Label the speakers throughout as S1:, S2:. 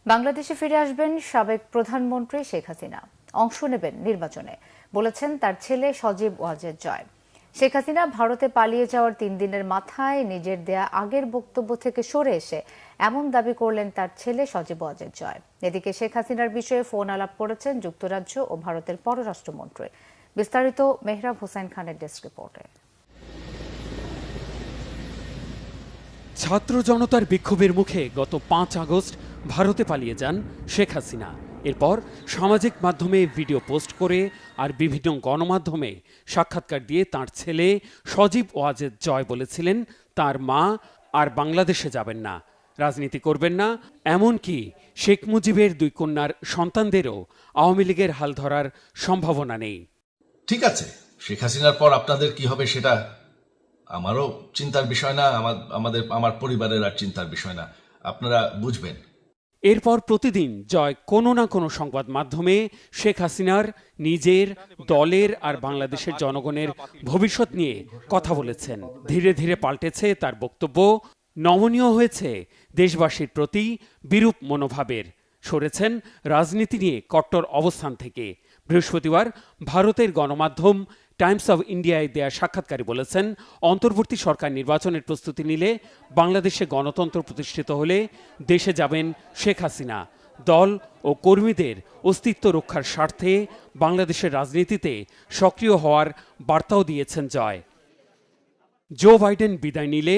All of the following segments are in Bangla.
S1: বাংলাদেশে ফিরে আসবেন সাবেক প্রধানমন্ত্রী শেখ হাসিনা। অংশ নেবেন নির্বাচনে, বলেছেন তার ছেলে সজীব ওয়াজেদ জয়। শেখ হাসিনা ভারতে পালিয়ে যাওয়ার 3 দিনের মাথায় নিজের দেয়া আগের বক্তব্য থেকে সরে এসে এমন দাবি করলেন তার ছেলে সজীব ওয়াজেদ জয়। এদিকে শেখ হাসিনার বিষয়ে ফোন আলাপ করেছেন যুক্তরাজ্য ও ভারতের পররাষ্ট্রমন্ত্রী। বিস্তারিত মেহরাব হোসেন খানের ডেস্ক রিপোর্টে।
S2: ছাত্র জনতার বিক্ষোভের মুখে গত 5 আগস্ট ভারতে পালিয়ে যান শেখ হাসিনা। এরপর সামাজিক মাধ্যমে ভিডিও পোস্ট করে আর বিভিন্ন গণমাধ্যমে সাক্ষাৎকার দিয়ে তার ছেলে সজীব ওয়াজেদ জয় বলেছিলেন তার মা আর বাংলাদেশে যাবেন না, রাজনীতি করবেন না, এমনকি শেখ মুজিবের 2 কন্যার সন্তানদেরও আওয়ামী লীগের হাল ধরার সম্ভাবনা নেই।
S3: ঠিক আছে, শেখ হাসিনার পর আপনাদের কি হবে সেটা আমারও চিন্তার বিষয় না, আমার পরিবারের আর চিন্তার বিষয় না, আপনারা বুঝবেন।
S2: এরপর প্রতিদিন জয় কোনো না কোনো সংবাদ মাধ্যমে শেখ হাসিনার, নিজের, দলের আর বাংলাদেশের জনগণের ভবিষ্যৎ নিয়ে কথা বলেছেন। ধীরে ধীরে পাল্টেছে তার বক্তব্য, নমনীয় হয়েছে দেশবাসীর প্রতি বিরূপ মনোভাবের, সরেছেন রাজনীতি নিয়ে কট্টর অবস্থান থেকে। বৃহস্পতিবার ভারতের গণমাধ্যম টাইমস অব ইন্ডিয়ায় দেয়া সাক্ষাৎকারে বলেছেন, অন্তর্বর্তী সরকার নির্বাচনের প্রস্তুতি নিলে, বাংলাদেশে গণতন্ত্র প্রতিষ্ঠিত হলে দেশে যাবেন শেখ হাসিনা। দল ও কর্মীদের অস্তিত্ব রক্ষার স্বার্থে বাংলাদেশের রাজনীতিতে সক্রিয় হওয়ার বার্তাও দিয়েছেন জয়। জো বাইডেন বিদায় নিলে,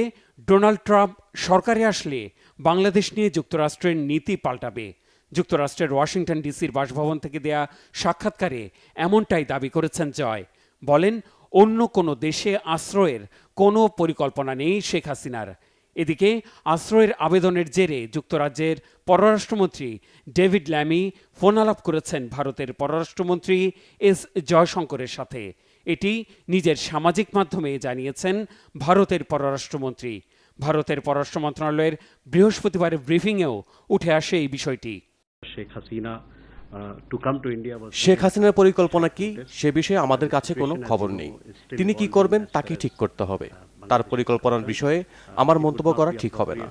S2: ডোনাল্ড ট্রাম্প সরকারে আসলে বাংলাদেশ নিয়ে যুক্তরাষ্ট্রের নীতি পাল্টাবে। যুক্তরাষ্ট্রের ওয়াশিংটন ডিসির বাসভবন থেকে দেয়া সাক্ষাৎকারে এমনটাই দাবি করেছেন জয়। বলেন, অন্য কোনো দেশে আশ্রয়ের কোনো পরিকল্পনা নেই শেখ হাসিনার। এদিকে আশ্রয়ের আবেদনের জেরে যুক্তরাজ্যের পররাষ্ট্রমন্ত্রী ডেভিড ল্যামি ফোন আলাপ করেছেন ভারতের পররাষ্ট্রমন্ত্রী এস জয়শঙ্করের সাথে। এটি নিজের সামাজিক মাধ্যমে জানিয়েছেন ভারতের পররাষ্ট্রমন্ত্রী। ভারতের পররাষ্ট্র মন্ত্রণালয়ের বৃহস্পতিবারের ব্রিফিংয়েও উঠে আসে এই বিষয়টি।
S4: শেখ হাসিনার পরিকল্পনা কি সে বিষয়ে আমাদের কাছে কোনো খবর নেই। তিনি কি করবেন তাকে ঠিক করতে হবে। তার পরিকল্পনার বিষয়ে আমার মন্তব্য করা ঠিক হবে না।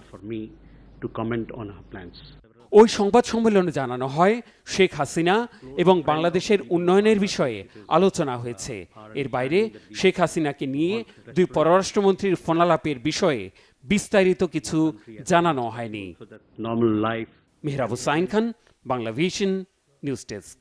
S2: ওই সংবাদ সম্মেলনে জানানো হয়, শেখ হাসিনা এবং বাংলাদেশের উন্নয়নের বিষয়ে আলোচনা হয়েছে। এর বাইরে শেখ হাসিনাকে নিয়ে 2 পররাষ্ট্রমন্ত্রীর ফোনালাপের বিষয়ে বিস্তারিত কিছু জানানো হয়নি। Mehrab Hossain Khan, Bangla vision news desk.